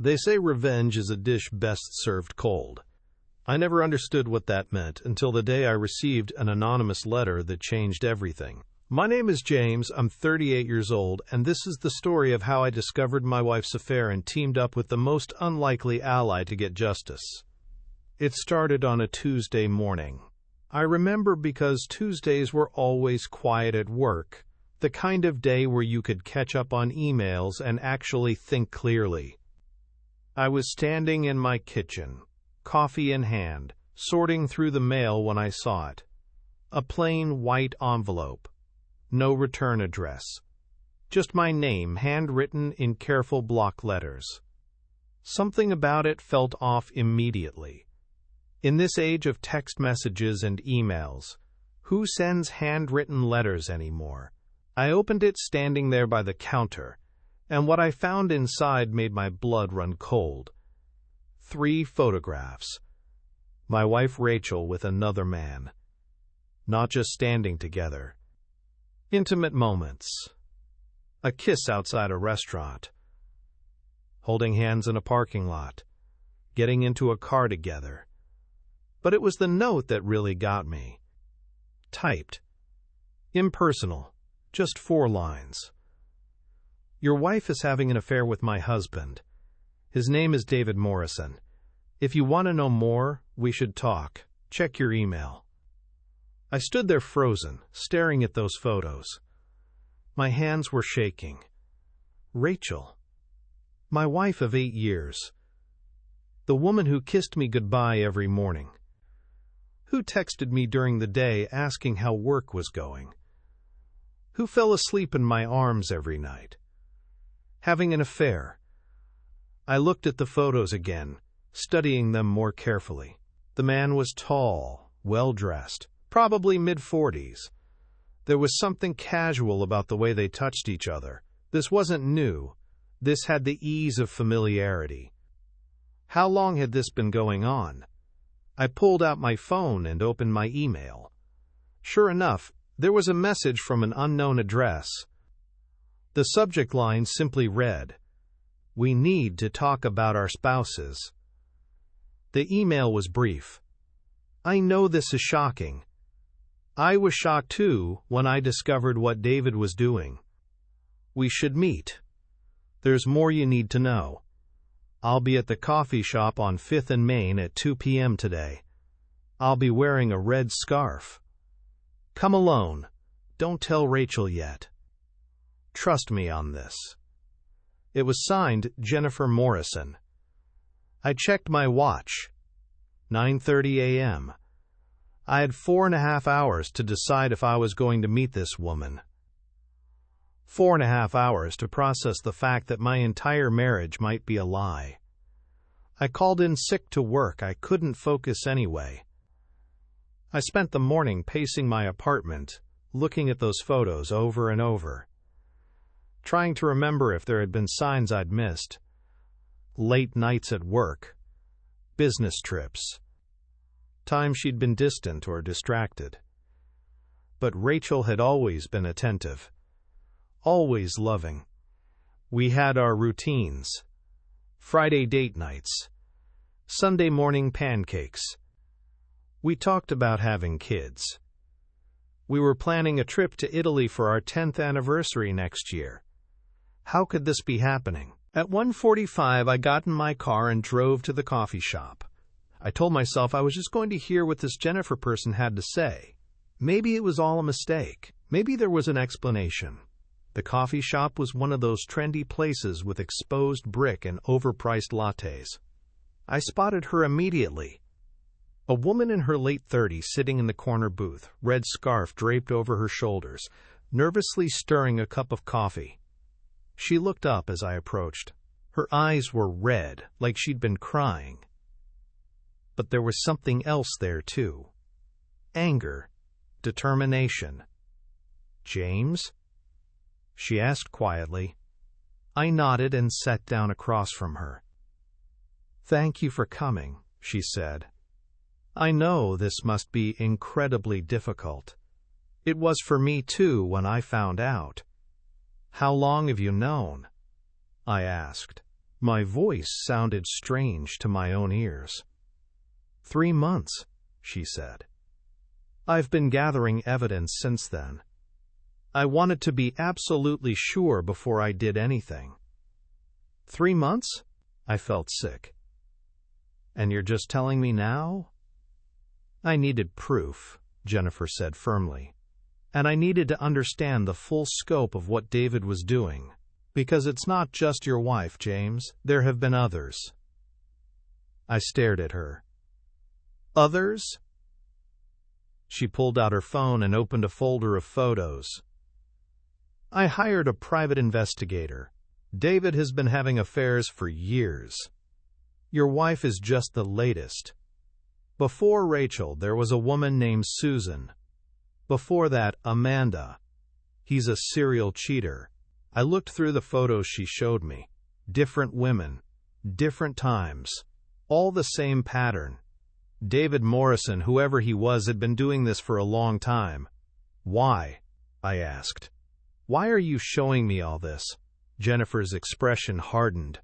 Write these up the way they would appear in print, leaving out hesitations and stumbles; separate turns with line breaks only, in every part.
They say revenge is a dish best served cold. I never understood what that meant until the day I received an anonymous letter that changed everything. My name is James, I'm 38 years old, and this is the story of how I discovered my wife's affair and teamed up with the most unlikely ally to get justice. It started on a Tuesday morning. I remember because Tuesdays were always quiet at work, the kind of day where you could catch up on emails and actually think clearly. I was standing in my kitchen, coffee in hand, sorting through the mail when I saw it. A plain white envelope. No return address. Just my name handwritten in careful block letters. Something about it felt off immediately. In this age of text messages and emails, who sends handwritten letters anymore? I opened it standing there by the counter, and what I found inside made my blood run cold. 3 photographs. My wife Rachel with another man. Not just standing together. Intimate moments. A kiss outside a restaurant. Holding hands in a parking lot. Getting into a car together. But it was the note that really got me. Typed. Impersonal. Just 4 lines. Your wife is having an affair with my husband. His name is David Morrison. If you want to know more, we should talk. Check your email. I stood there frozen, staring at those photos. My hands were shaking. Rachel. My wife of 8 years. The woman who kissed me goodbye every morning. Who texted me during the day asking how work was going. Who fell asleep in my arms every night. Having an affair. I looked at the photos again, studying them more carefully. The man was tall, well-dressed, probably mid-40s. There was something casual about the way they touched each other. This wasn't new. This had the ease of familiarity. How long had this been going on? I pulled out my phone and opened my email. Sure enough, there was a message from an unknown address. The subject line simply read, "We need to talk about our spouses." The email was brief. I know this is shocking. I was shocked too when I discovered what David was doing. We should meet. There's more you need to know. I'll be at the coffee shop on 5th and Main at 2 p.m. today. I'll be wearing a red scarf. Come alone. Don't tell Rachel yet. Trust me on this. It was signed Jennifer Morrison. I checked my watch. 9:30 a.m. I had 4.5 hours to decide if I was going to meet this woman. 4.5 hours to process the fact that my entire marriage might be a lie. I called in sick to work. I couldn't focus anyway. I spent the morning pacing my apartment, looking at those photos over and over, trying to remember if there had been signs I'd missed. Late nights at work, business trips, times she'd been distant or distracted. But Rachel had always been attentive, always loving. We had our routines. Friday date nights, Sunday morning pancakes. We talked about having kids. We were planning a trip to Italy for our 10th anniversary next year. How could this be happening? At 1:45, I got in my car and drove to the coffee shop. I told myself I was just going to hear what this Jennifer person had to say. Maybe it was all a mistake. Maybe there was an explanation. The coffee shop was one of those trendy places with exposed brick and overpriced lattes. I spotted her immediately. A woman in her late 30s sitting in the corner booth, red scarf draped over her shoulders, nervously stirring a cup of coffee. She looked up as I approached. Her eyes were red, like she'd been crying. But there was something else there, too. Anger. Determination. "James?" she asked quietly. I nodded and sat down across from her. "Thank you for coming," she said. "I know this must be incredibly difficult. It was for me, too, when I found out." "How long have you known?" I asked. My voice sounded strange to my own ears. 3 months, she said. I've been gathering evidence since then. I wanted to be absolutely sure before I did anything. 3 months? I felt sick. And you're just telling me now? I needed proof, Jennifer said firmly. And I needed to understand the full scope of what David was doing. Because it's not just your wife, James. There have been others. I stared at her. Others? She pulled out her phone and opened a folder of photos. I hired a private investigator. David has been having affairs for years. Your wife is just the latest. Before Rachel, there was a woman named Susan. Before that, Amanda. He's a serial cheater. I looked through the photos she showed me. Different women, different times, all the same pattern. David Morrison, whoever he was, had been doing this for a long time. Why? I asked. Why are you showing me all this? Jennifer's expression hardened.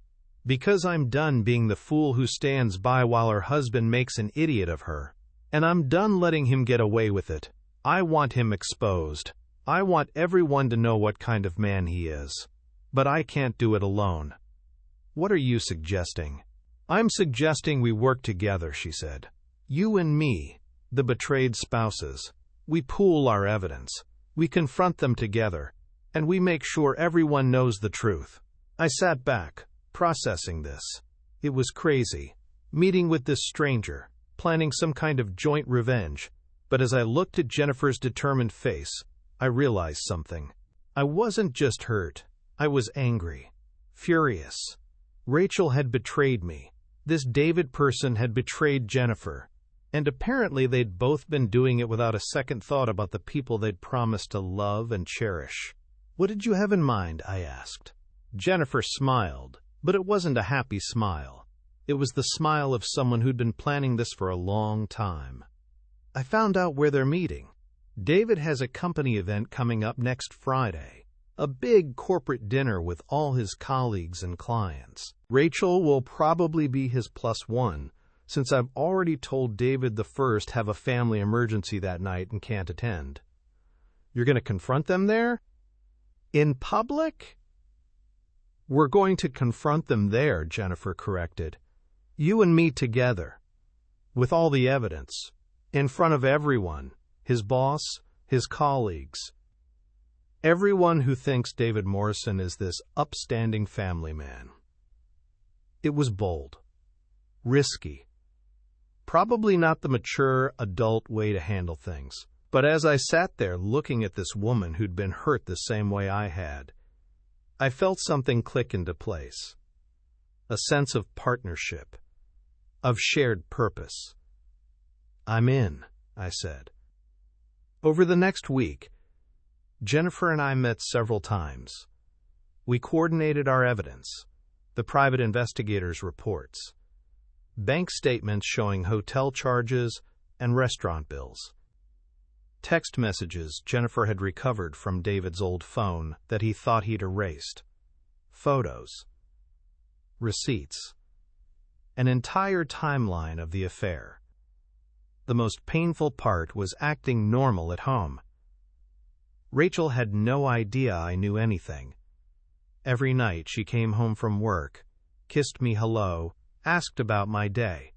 Because I'm done being the fool who stands by while her husband makes an idiot of her. And I'm done letting him get away with it. I want him exposed. I want everyone to know what kind of man he is. But I can't do it alone. What are you suggesting? I'm suggesting we work together, she said. You and me, the betrayed spouses. We pool our evidence. We confront them together. And we make sure everyone knows the truth. I sat back, processing this. It was crazy. Meeting with this stranger, planning some kind of joint revenge. But as I looked at Jennifer's determined face, I realized something. I wasn't just hurt. I was angry. Furious. Rachel had betrayed me. This David person had betrayed Jennifer. And apparently they'd both been doing it without a second thought about the people they'd promised to love and cherish. What did you have in mind? I asked. Jennifer smiled, but it wasn't a happy smile. It was the smile of someone who'd been planning this for a long time. I found out where they're meeting. David has a company event coming up next Friday. A big corporate dinner with all his colleagues and clients. Rachel will probably be his +1, since I've already told David the first have a family emergency that night and can't attend. You're going to confront them there? In public? We're going to confront them there, Jennifer corrected. You and me together. With all the evidence. In front of everyone. His boss, his colleagues. Everyone who thinks David Morrison is this upstanding family man. It was bold. Risky. Probably not the mature, adult way to handle things. But as I sat there looking at this woman who'd been hurt the same way I had, I felt something click into place. A sense of partnership. Of shared purpose. I'm in, I said. Over the next week, Jennifer and I met several times. We coordinated our evidence, the private investigator's reports, bank statements showing hotel charges and restaurant bills, text messages Jennifer had recovered from David's old phone that he thought he'd erased, photos, receipts, an entire timeline of the affair. The most painful part was acting normal at home. Rachel had no idea I knew anything. Every night she came home from work, kissed me hello, asked about my day.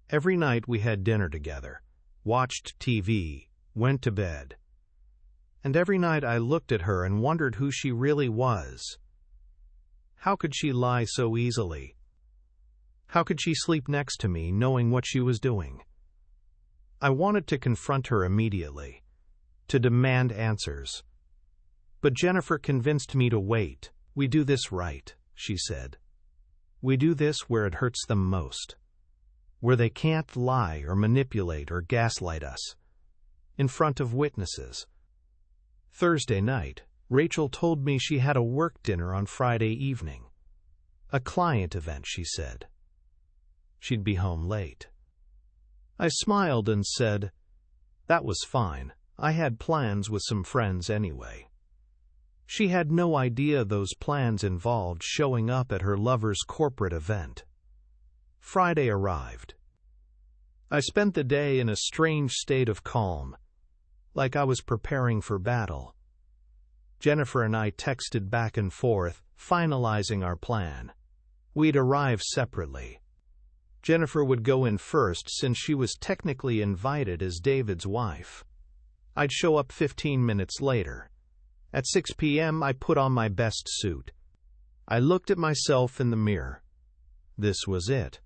Every night we had dinner together, watched TV, went to bed. And every night I looked at her and wondered who she really was. How could she lie so easily? How could she sleep next to me knowing what she was doing? I wanted to confront her immediately, to demand answers. But Jennifer convinced me to wait. We do this right, she said. We do this where it hurts them most, where they can't lie or manipulate or gaslight us, in front of witnesses. Thursday night, Rachel told me she had a work dinner on Friday evening. A client event, she said. She'd be home late. I smiled and said, that was fine. I had plans with some friends anyway. She had no idea those plans involved showing up at her lover's corporate event. Friday arrived. I spent the day in a strange state of calm, like I was preparing for battle. Jennifer and I texted back and forth, finalizing our plan. We'd arrive separately. Jennifer would go in first since she was technically invited as David's wife. I'd show up 15 minutes later. At 6 p.m., I put on my best suit. I looked at myself in the mirror. This was it.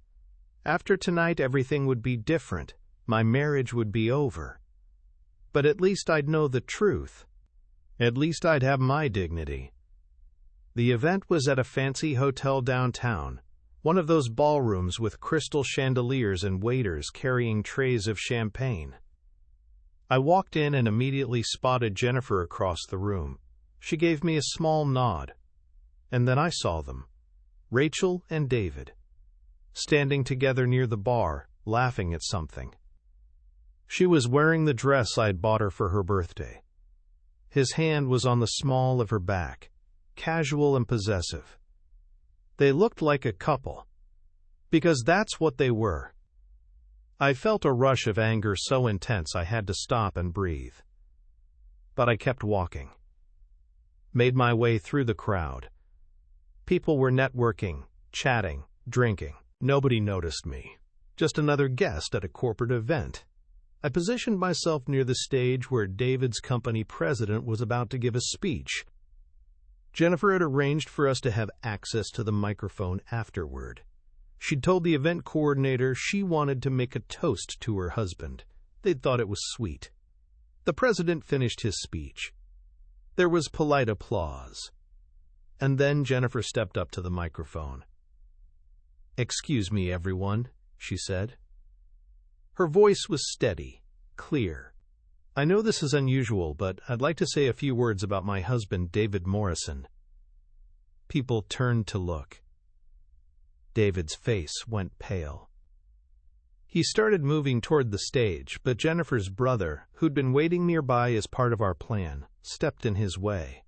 After tonight, everything would be different. My marriage would be over. But at least I'd know the truth. At least I'd have my dignity. The event was at a fancy hotel downtown, one of those ballrooms with crystal chandeliers and waiters carrying trays of champagne. I walked in and immediately spotted Jennifer across the room. She gave me a small nod. And then I saw them, Rachel and David, standing together near the bar, laughing at something. She was wearing the dress I'd bought her for her birthday. His hand was on the small of her back, casual and possessive. They looked like a couple, because that's what they were. I felt a rush of anger so intense I had to stop and breathe. But I kept walking. Made my way through the crowd. People were networking, chatting, drinking. Nobody noticed me. Just another guest at a corporate event. I positioned myself near the stage where David's company president was about to give a speech. Jennifer had arranged for us to have access to the microphone afterward. She'd told the event coordinator she wanted to make a toast to her husband. They'd thought it was sweet. The president finished his speech. There was polite applause. And then Jennifer stepped up to the microphone. "Excuse me, everyone," she said. Her voice was steady, clear. "I know this is unusual, but I'd like to say a few words about my husband, David Morrison." People turned to look. David's face went pale. He started moving toward the stage, but Jennifer's brother, who'd been waiting nearby as part of our plan, stepped in his way.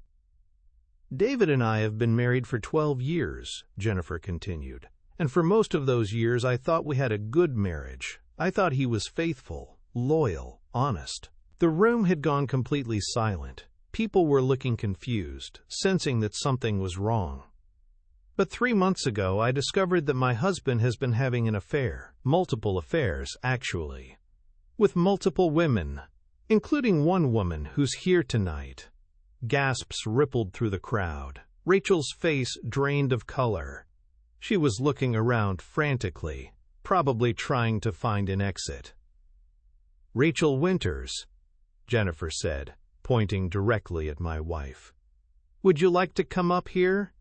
"David and I have been married for 12 years, Jennifer continued. "And for most of those years I thought we had a good marriage. I thought he was faithful, loyal, honest." The room had gone completely silent. People were looking confused, sensing that something was wrong. But 3 months ago, I discovered that my husband has been having an affair, multiple affairs, actually, with multiple women, including one woman who's here tonight. Gasps rippled through the crowd. Rachel's face drained of color. She was looking around frantically, probably trying to find an exit. "Rachel Winters," Jennifer said, pointing directly at my wife. "Would you like to come up here?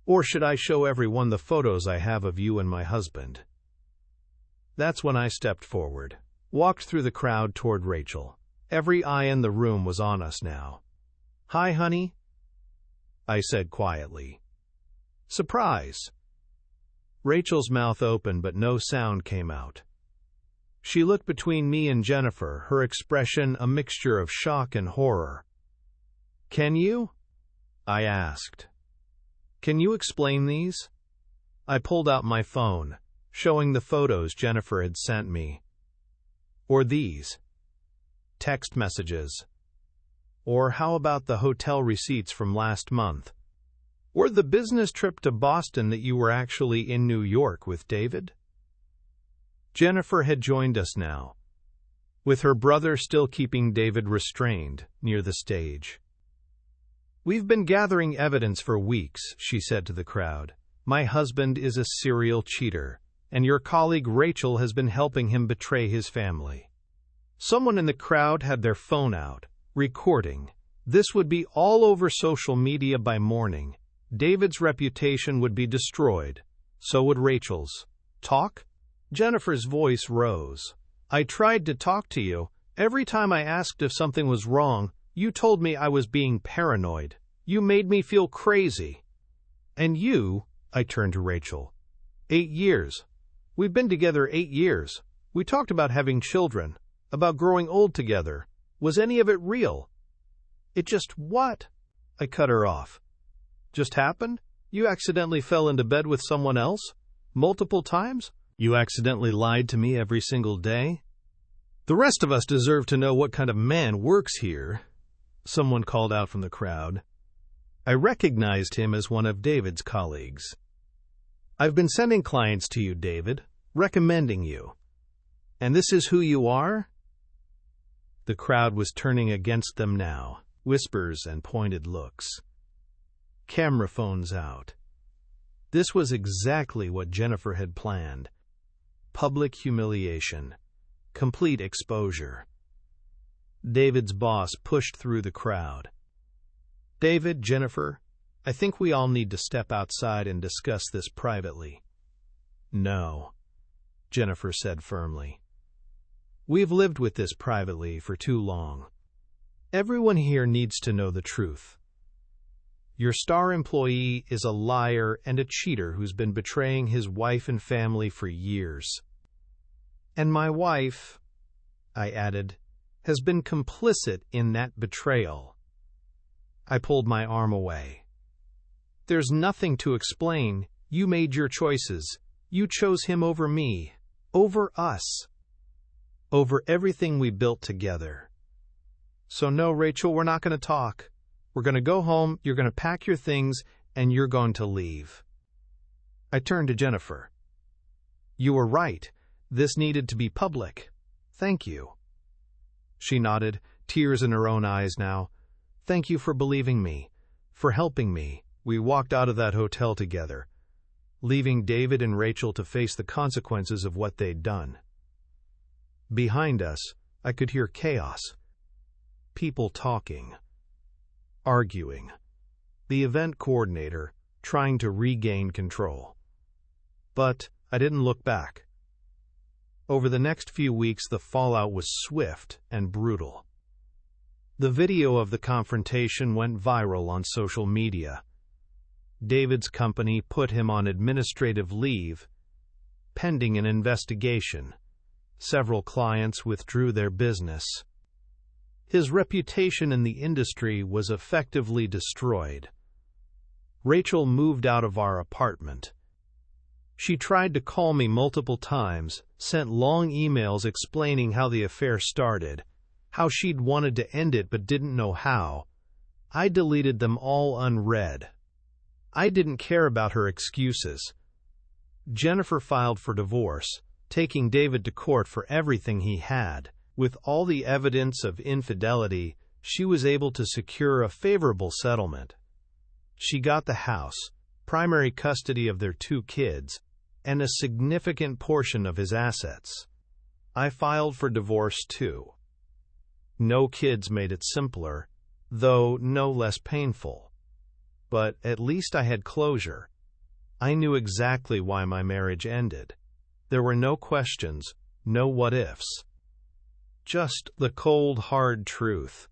Or should I show everyone the photos I have of you and my husband?" That's when I stepped forward, walked through the crowd toward Rachel. Every eye in the room was on us now. "Hi, honey," I said quietly. "Surprise." Rachel's mouth opened, but no sound came out. She looked between me and Jennifer, her expression a mixture of shock and horror. "Can you?" I asked. "Can you explain these?" I pulled out my phone, showing the photos Jennifer had sent me. "Or these text messages? Or how about the hotel receipts from last month? Or the business trip to Boston that you were actually in New York with David?" Jennifer had joined us now, with her brother still keeping David restrained near the stage. "We've been gathering evidence for weeks," she said to the crowd. "My husband is a serial cheater, and your colleague Rachel has been helping him betray his family." Someone in the crowd had their phone out, recording. This would be all over social media by morning. David's reputation would be destroyed. So would Rachel's. "Talk?" Jennifer's voice rose. "I tried to talk to you. Every time I asked if something was wrong, you told me I was being paranoid. You made me feel crazy. And you," I turned to Rachel, 8 years. We've been together 8 years. We talked about having children, about growing old together. Was any of it real?" "It just what?" I cut her off. Just happened? You accidentally fell into bed with someone else? Multiple times? You accidentally lied to me every single day? The rest of us deserve to know what kind of man works here, someone called out from the crowd. I recognized him as one of David's colleagues. I've been sending clients to you, David, recommending you. And this is who you are? The crowd was turning against them now, whispers and pointed looks. Camera phones out. This was exactly what Jennifer had planned. Public humiliation. Complete exposure. David's boss pushed through the crowd. David, Jennifer, I think we all need to step outside and discuss this privately. No, Jennifer said firmly. We've lived with this privately for too long. Everyone here needs to know the truth. Your star employee is a liar and a cheater who's been betraying his wife and family for years. And my wife, I added, has been complicit in that betrayal. I pulled my arm away. There's nothing to explain. You made your choices. You chose him over me, over us, over everything we built together. So no, Rachel, we're not going to talk. We're going to go home, you're going to pack your things, and you're going to leave. I turned to Jennifer. You were right. This needed to be public. Thank you. She nodded, tears in her own eyes now. Thank you for believing me, for helping me. We walked out of that hotel together, leaving David and Rachel to face the consequences of what they'd done. Behind us, I could hear chaos. People talking, arguing. The event coordinator trying to regain control. But I didn't look back. Over the next few weeks, the fallout was swift and brutal. The video of the confrontation went viral on social media. David's company put him on administrative leave, pending an investigation. Several clients withdrew their business. His reputation in the industry was effectively destroyed. Rachel moved out of our apartment. She tried to call me multiple times, sent long emails explaining how the affair started, how she'd wanted to end it but didn't know how. I deleted them all unread. I didn't care about her excuses. Jennifer filed for divorce, taking David to court for everything he had. With all the evidence of infidelity, she was able to secure a favorable settlement. She got the house, primary custody of their 2 kids, and a significant portion of his assets. I filed for divorce too. No kids made it simpler, though no less painful. But at least I had closure. I knew exactly why my marriage ended. There were no questions, no what-ifs. Just the cold, hard truth.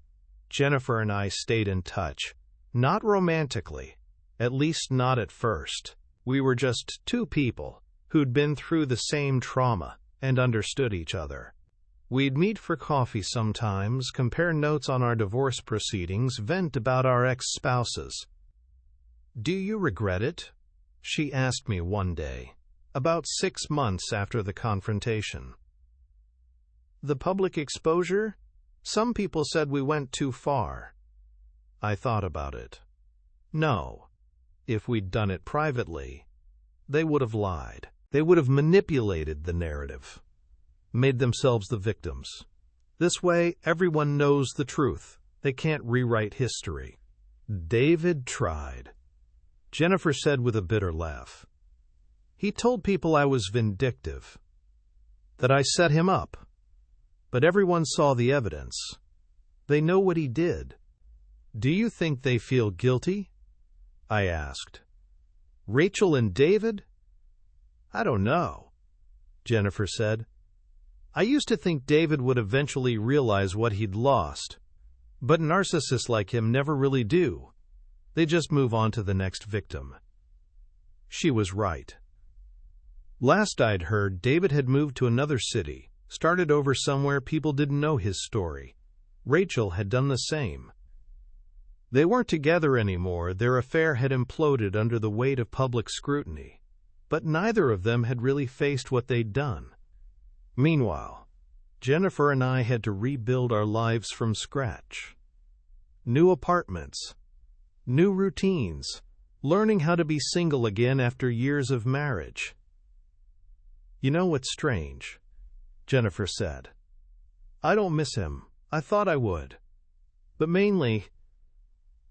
Jennifer and I stayed in touch. Not romantically, at least not at first. We were just 2 people who'd been through the same trauma and understood each other. We'd meet for coffee sometimes, compare notes on our divorce proceedings, vent about our ex-spouses. Do you regret it? She asked me one day, about 6 months after the confrontation. The public exposure? Some people said we went too far. I thought about it. No. If we'd done it privately, they would have lied. They would have manipulated the narrative, made themselves the victims. This way, everyone knows the truth. They can't rewrite history. David tried, Jennifer said with a bitter laugh. He told people I was vindictive, that I set him up. But everyone saw the evidence. They know what he did. Do you think they feel guilty? I asked. Rachel and David? I don't know, Jennifer said. I used to think David would eventually realize what he'd lost. But narcissists like him never really do. They just move on to the next victim. She was right. Last I'd heard, David had moved to another city, started over somewhere people didn't know his story. Rachel had done the same. They weren't together anymore, their affair had imploded under the weight of public scrutiny, but neither of them had really faced what they'd done. Meanwhile, Jennifer and I had to rebuild our lives from scratch. New apartments, new routines, learning how to be single again after years of marriage. "You know what's strange?" Jennifer said. "I don't miss him. I thought I would. But mainly,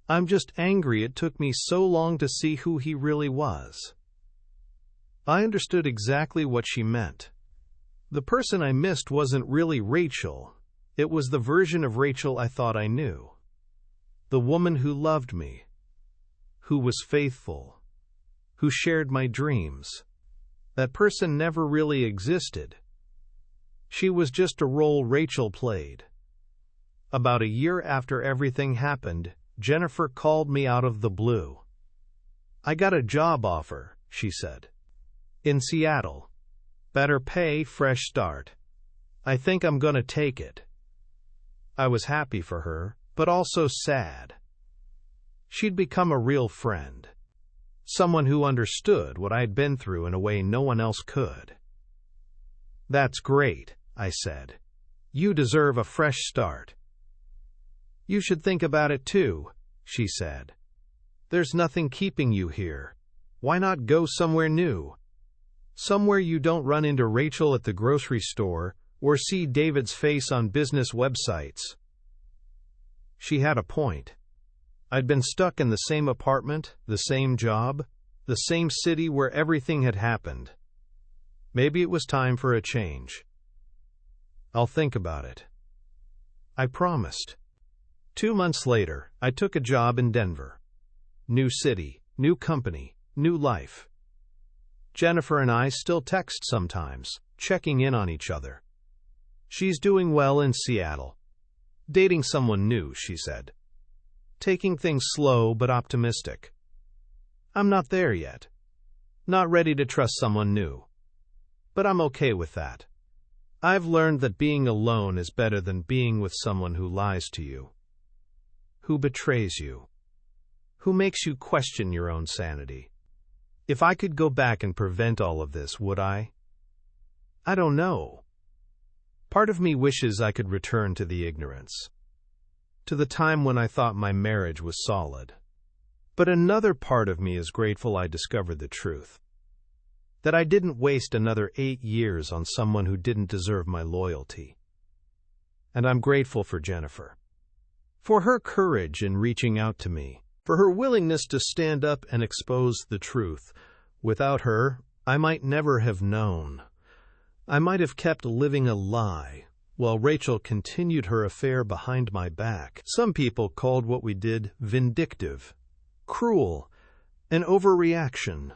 I'm just angry it took me so long to see who he really was." I understood exactly what she meant. The person I missed wasn't really Rachel. It was the version of Rachel I thought I knew. The woman who loved me, who was faithful, who shared my dreams. That person never really existed. She was just a role Rachel played. About a year after everything happened, Jennifer called me out of the blue. "I got a job offer," she said. "In Seattle. Better pay, fresh start. I think I'm gonna take it." I was happy for her, but also sad. She'd become a real friend. Someone who understood what I'd been through in a way no one else could. "That's great," I said. "You deserve a fresh start." "You should think about it too," she said. "There's nothing keeping you here. Why not go somewhere new? Somewhere you don't run into Rachel at the grocery store or see David's face on business websites." She had a point. I'd been stuck in the same apartment, the same job, the same city where everything had happened. Maybe it was time for a change. "I'll think about it," I promised. 2 months later, I took a job in Denver. New city, new company, new life. Jennifer and I still text sometimes, checking in on each other. She's doing well in Seattle. Dating someone new, she said. Taking things slow but optimistic. I'm not there yet. Not ready to trust someone new. But I'm okay with that. I've learned that being alone is better than being with someone who lies to you, who betrays you, who makes you question your own sanity. If I could go back and prevent all of this, would I? I don't know. Part of me wishes I could return to the ignorance, to the time when I thought my marriage was solid. But another part of me is grateful I discovered the truth, that I didn't waste another 8 years on someone who didn't deserve my loyalty. And I'm grateful for Jennifer, for her courage in reaching out to me, for her willingness to stand up and expose the truth. Without her, I might never have known. I might have kept living a lie, while Rachel continued her affair behind my back. Some people called what we did vindictive, cruel, an overreaction.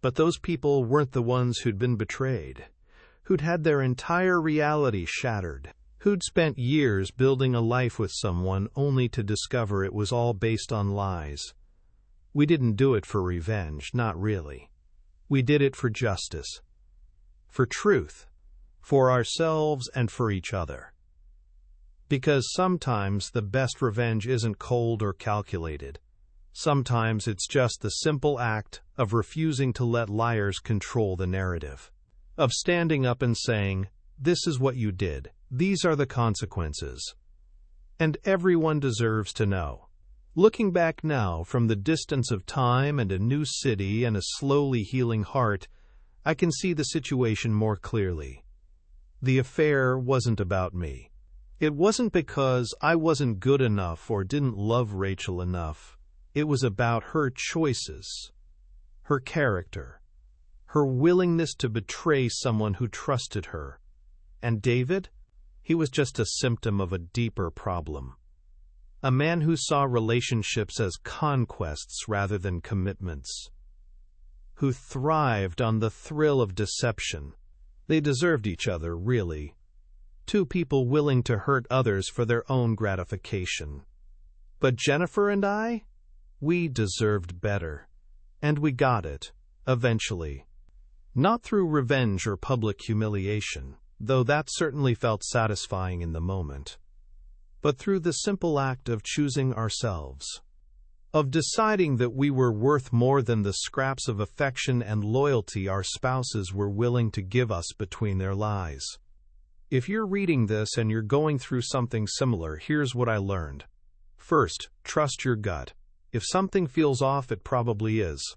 But those people weren't the ones who'd been betrayed, who'd had their entire reality shattered, who'd spent years building a life with someone only to discover it was all based on lies. We didn't do it for revenge, not really. We did it for justice, for truth, for ourselves and for each other. Because sometimes the best revenge isn't cold or calculated. Sometimes it's just the simple act of refusing to let liars control the narrative, of standing up and saying, "This is what you did. These are the consequences. And everyone deserves to know." Looking back now from the distance of time and a new city and a slowly healing heart, I can see the situation more clearly. The affair wasn't about me. It wasn't because I wasn't good enough or didn't love Rachel enough. It was about her choices, her character, her willingness to betray someone who trusted her. And David? He was just a symptom of a deeper problem. A man who saw relationships as conquests rather than commitments, who thrived on the thrill of deception. They deserved each other, really. Two people willing to hurt others for their own gratification. But Jennifer and I? We deserved better. And we got it, eventually. Not through revenge or public humiliation, though that certainly felt satisfying in the moment, but through the simple act of choosing ourselves. of deciding that we were worth more than the scraps of affection and loyalty our spouses were willing to give us between their lies. If you're reading this and you're going through something similar, here's what I learned. First, trust your gut. If something feels off, it probably is.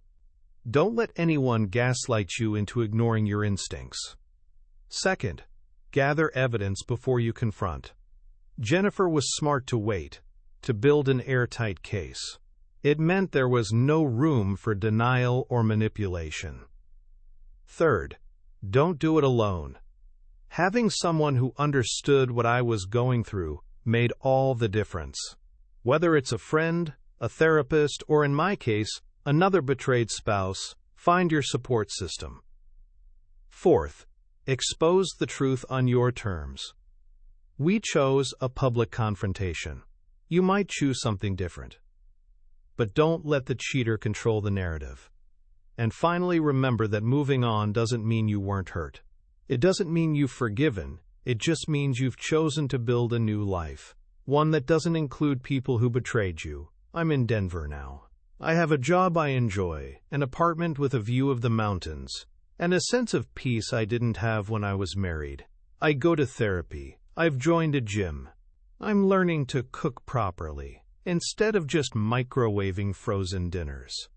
Don't let anyone gaslight you into ignoring your instincts. Second, gather evidence before you confront. Jennifer was smart to wait, to build an airtight case. It meant there was no room for denial or manipulation. Third, don't do it alone. Having someone who understood what I was going through made all the difference. Whether it's a friend, a therapist, or in my case, another betrayed spouse, find your support system. Fourth, expose the truth on your terms. We chose a public confrontation. You might choose something different. But don't let the cheater control the narrative. And finally, remember that moving on doesn't mean you weren't hurt. It doesn't mean you've forgiven. It just means you've chosen to build a new life. One that doesn't include people who betrayed you. I'm in Denver now. I have a job I enjoy, an apartment with a view of the mountains, and a sense of peace I didn't have when I was married. I go to therapy. I've joined a gym. I'm learning to cook properly, instead of just microwaving frozen dinners.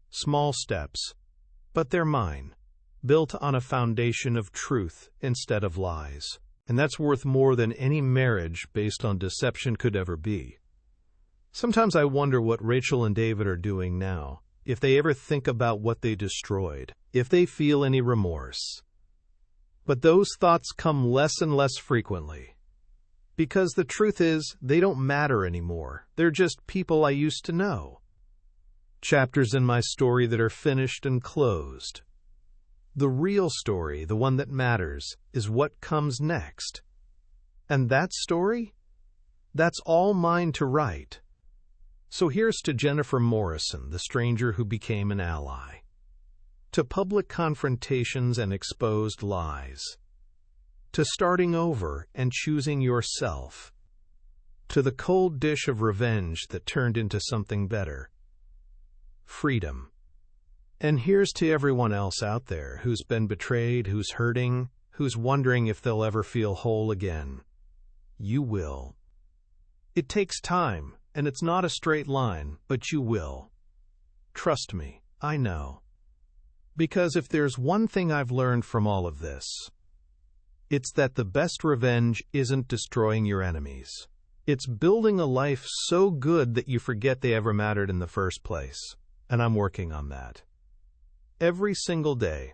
Small steps, but they're mine, built on a foundation of truth instead of lies. And that's worth more than any marriage based on deception could ever be. Sometimes I wonder what Rachel and David are doing now, if they ever think about what they destroyed, if they feel any remorse. But those thoughts come less and less frequently. Because the truth is, they don't matter anymore. They're just people I used to know. Chapters in my story that are finished and closed. The real story, the one that matters, is what comes next. And that story? That's all mine to write. So here's to Jennifer Morrison, the stranger who became an ally. To public confrontations and exposed lies. To starting over and choosing yourself. To the cold dish of revenge that turned into something better. Freedom. And here's to everyone else out there who's been betrayed, who's hurting, who's wondering if they'll ever feel whole again. You will. It takes time, and it's not a straight line, but you will. Trust me, I know. Because if there's one thing I've learned from all of this, it's that the best revenge isn't destroying your enemies. It's building a life so good that you forget they ever mattered in the first place. And I'm working on that. Every single day.